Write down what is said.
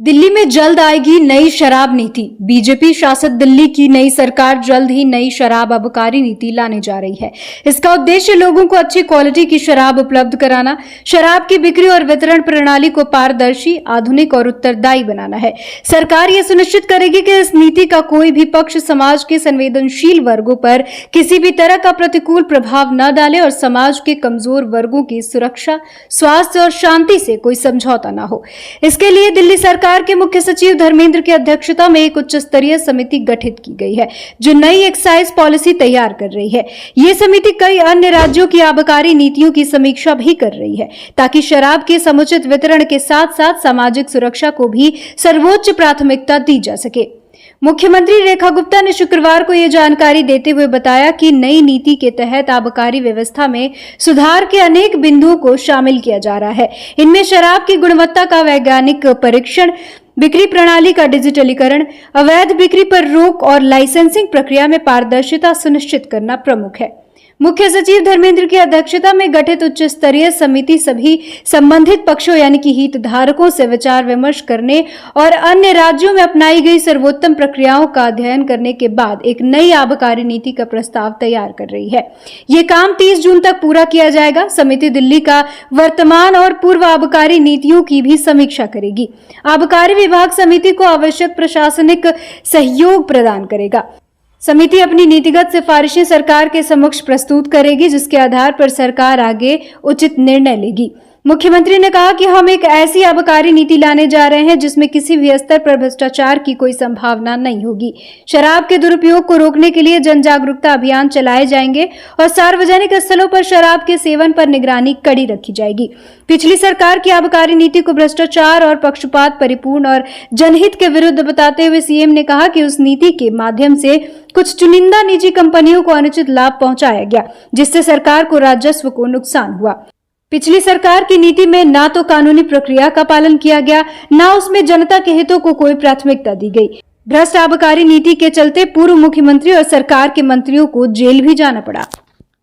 दिल्ली में जल्द आएगी नई शराब नीति। बीजेपी शासित दिल्ली की नई सरकार जल्द ही नई शराब आबकारी नीति लाने जा रही है। इसका उद्देश्य लोगों को अच्छी क्वालिटी की शराब उपलब्ध कराना, शराब की बिक्री और वितरण प्रणाली को पारदर्शी, आधुनिक और उत्तरदायी बनाना है। सरकार यह सुनिश्चित करेगी कि इस नीति का कोई भी पक्ष समाज के संवेदनशील वर्गों पर किसी भी तरह का प्रतिकूल प्रभाव न डाले और समाज के कमजोर वर्गों की सुरक्षा, स्वास्थ्य और शांति से कोई समझौता न हो। इसके लिए दिल्ली सरकार के मुख्य सचिव धर्मेंद्र की अध्यक्षता में एक उच्च स्तरीय समिति गठित की गई है, जो नई एक्साइज पॉलिसी तैयार कर रही है। ये समिति कई अन्य राज्यों की आबकारी नीतियों की समीक्षा भी कर रही है, ताकि शराब के समुचित वितरण के साथ साथ सामाजिक सुरक्षा को भी सर्वोच्च प्राथमिकता दी जा सके। मुख्यमंत्री रेखा गुप्ता ने शुक्रवार को यह जानकारी देते हुए बताया कि नई नीति के तहत आबकारी व्यवस्था में सुधार के अनेक बिंदुओं को शामिल किया जा रहा है। इनमें शराब की गुणवत्ता का वैज्ञानिक परीक्षण, बिक्री प्रणाली का डिजिटलीकरण, अवैध बिक्री पर रोक और लाइसेंसिंग प्रक्रिया में पारदर्शिता सुनिश्चित करना प्रमुख है। मुख्य सचिव धर्मेंद्र की अध्यक्षता में गठित उच्च स्तरीय समिति सभी संबंधित पक्षों यानी कि हितधारकों से विचार विमर्श करने और अन्य राज्यों में अपनाई गई सर्वोत्तम प्रक्रियाओं का अध्ययन करने के बाद एक नई आबकारी नीति का प्रस्ताव तैयार कर रही है। ये काम 30 जून तक पूरा किया जाएगा। समिति दिल्ली का वर्तमान और पूर्व आबकारी नीतियों की भी समीक्षा करेगी। आबकारी विभाग समिति को आवश्यक प्रशासनिक सहयोग प्रदान करेगा। समिति अपनी नीतिगत सिफारिशें सरकार के समक्ष प्रस्तुत करेगी, जिसके आधार पर सरकार आगे उचित निर्णय लेगी। मुख्यमंत्री ने कहा कि हम एक ऐसी आबकारी नीति लाने जा रहे हैं जिसमें किसी भी स्तर पर भ्रष्टाचार की कोई संभावना नहीं होगी। शराब के दुरुपयोग को रोकने के लिए जन जागरूकता अभियान चलाए जाएंगे और सार्वजनिक स्थलों पर शराब के सेवन पर निगरानी कड़ी रखी जाएगी। पिछली सरकार की आबकारी नीति को भ्रष्टाचार और पक्षपात परिपूर्ण और जनहित के विरुद्ध बताते हुए सीएम ने कहा कि उस नीति के माध्यम से कुछ चुनिंदा निजी कंपनियों को अनुचित लाभ पहुंचाया गया, जिससे सरकार को राजस्व को नुकसान हुआ। पिछली सरकार की नीति में ना तो कानूनी प्रक्रिया का पालन किया गया, ना उसमें जनता के हितों को कोई प्राथमिकता दी गई। भ्रष्ट आबकारी नीति के चलते पूर्व मुख्यमंत्री और सरकार के मंत्रियों को जेल भी जाना पड़ा।